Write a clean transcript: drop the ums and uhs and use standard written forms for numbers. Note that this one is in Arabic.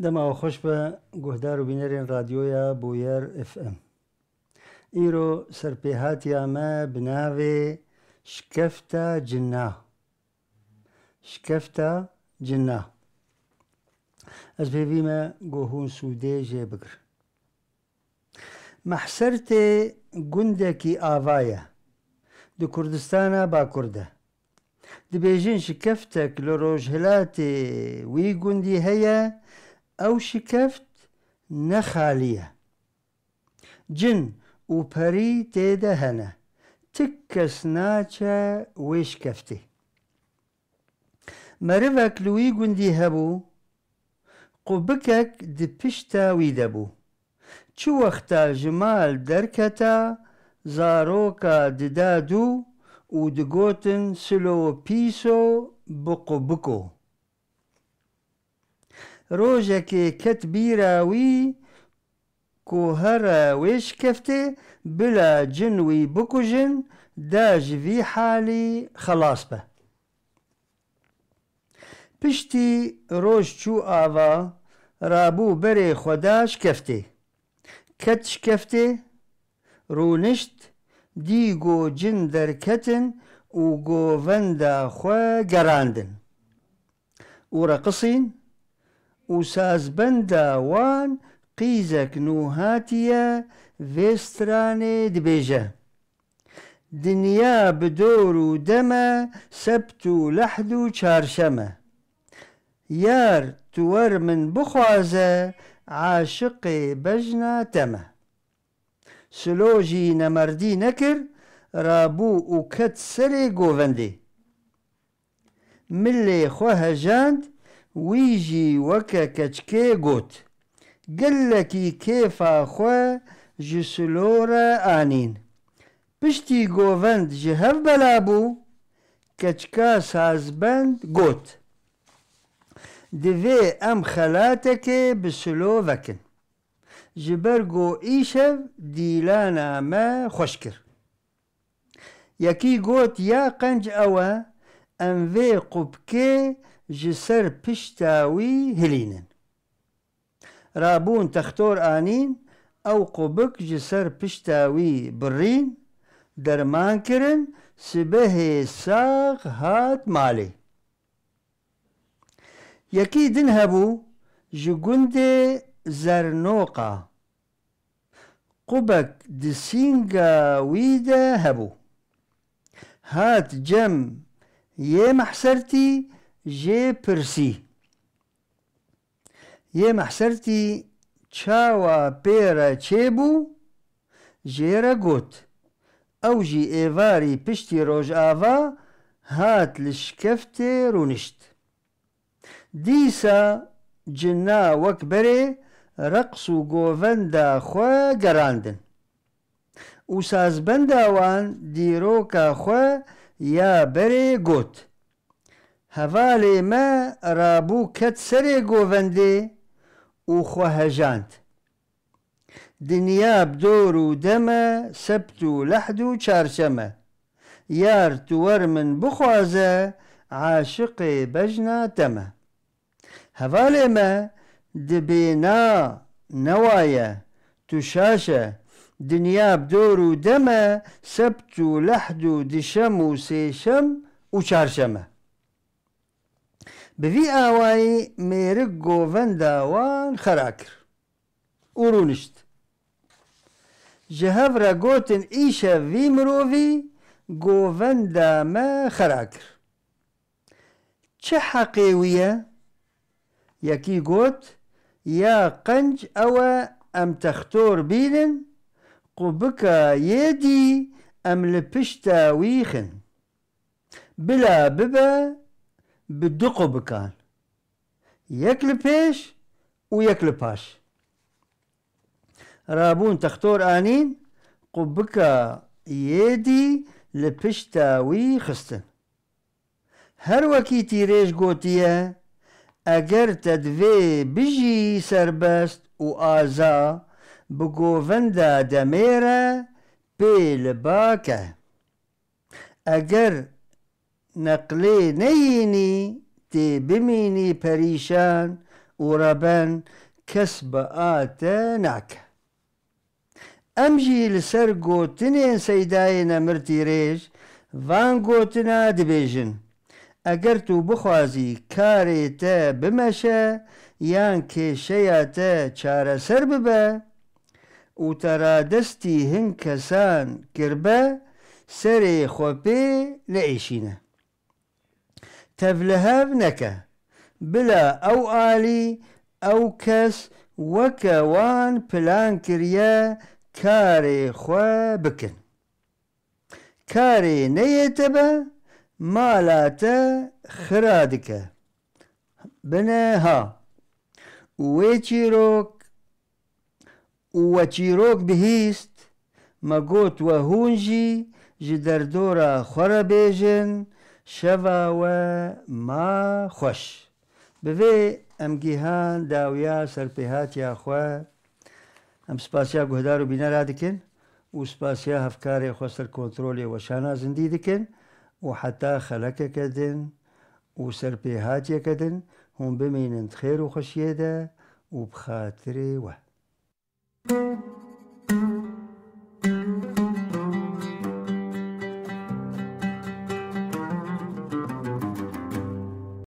دما خوش به گهدار و بینرین رادیویا بویر اف ام ایرو سرپیهاتیا ما بناوی شکفتا جنه از بیویما گوهون سوده جه بگر محسرت گندکی آوایا دو کردستانا با کرده دی بیجین شکفتک لروجهلات وی گندی هیا او شکفت نخالیه جن و پری تیده هنه تکس ناچه وی شکفتی مروک لوی گندی هبو قبکک دی پشتا وی دبو چو وقتا جمال درکتا زاروکا ددادو و دگوتن سلو پیسو بقو بکو روژکی کت بیراوی کوهر ویش کفته بلا جنوی بکو جن دا جوی حالی خلاص به پشتی روش چو آوا رابو بره خداش کفته کت شکفته رونشت دیگو جن درکتن و گووندا خواه گراندن و رقصین و سازبندا وان قیزک نوهاتیا ویسترانه دبیجه دنیا بدور و دمه سبت و لحد و چارشمه یار تور من بخوازه عاشق بجنا تمه سلوجی نمردی نکر رابو و کت سری گوونده ملی خواه جاند ویجی وکا کچکه گوت گلکی کیفا خواه جسلورا آنین پشتی گووند جهف بلابو کچکا سازبند گوت دوی ام خلاتک بسلو وکن جبرگو ایشو دیلانا ما خوشکر یکی گوت یا قنج اوه ام وی قبکه جسر پشتاوی هلینن رابون تختور آنین او قبک جسر پشتاوی برین درمان کرن سبه ساق هات مالی یکی دن هبو جگند زرنوقا قبک دسینگا ویدا هبو هات جم یه محسرتی جه پرسی یه محسرتی چاوا پیرا چه بو جیرا گوت او جی ایواری پشتی روژ آوا هات لشکفت رونشت دیسا جنا وک بره رقص و گووندا خواه گراندن و سازبندا وان دیروکا خواه یا بره گوت هوالی ما رابو کت سری گوونده و خواه جاند دنیا بدور و دمه سبت و لحد و چارشمه یار تور من بخوازه عاشق بجنا تمه هوالی ما دبینا نوایا تشاشه دنیا بدور و دمه سبت و لحد و دشم و سیشم و چارشمه بوی آوائی میرک گووندا وان خراکر و رونشت جهف را گوتن ایشا وی مرووی گووندا ما خراکر چه حقیویه؟ یکی گوت یا قنج او ام تختور بینن قبکا یدی ام لپشتا ویخن بلا ببا بدو قبکان یک لپیش و یک لپاش رابون تختور آنین قبکا یدی لپشتا وی خستن هر وکی تیریش گوتیه اگر تدوی بجی سربست و آزا بگووندا دمیره پیل باکه اگر نقلی نینی تی بمینی پریشان وربان كسب ناك امجي لسر قوتنين سيداينا مرتي ريج فان قوتنا دبيجن اگر تو بخوازی کاری تا بمشه یان کشیا تا چاره سر ببه و ترا دستی هن کسان کربه سری خوبی لعیشینه تفلهف نکه بلا او آلی او کس وکوان پلان کریا کاری خوا بکن کاری نیتبه مالاتا خرادك بناها وچيروك بهيست مقوت وهونجي جدردورا خربيجن شفا وما خوش بفي ام جيهان داويا سرپيهات يا اخوا ام سپاسيا قهدارو بينا رادكن و سپاسيا هفكاري خوستر كنترولي وشانا زندي دكن وحتى خلقك كدن وسربيهاتي كدن هم بمين خير وخشيدة وبخاطري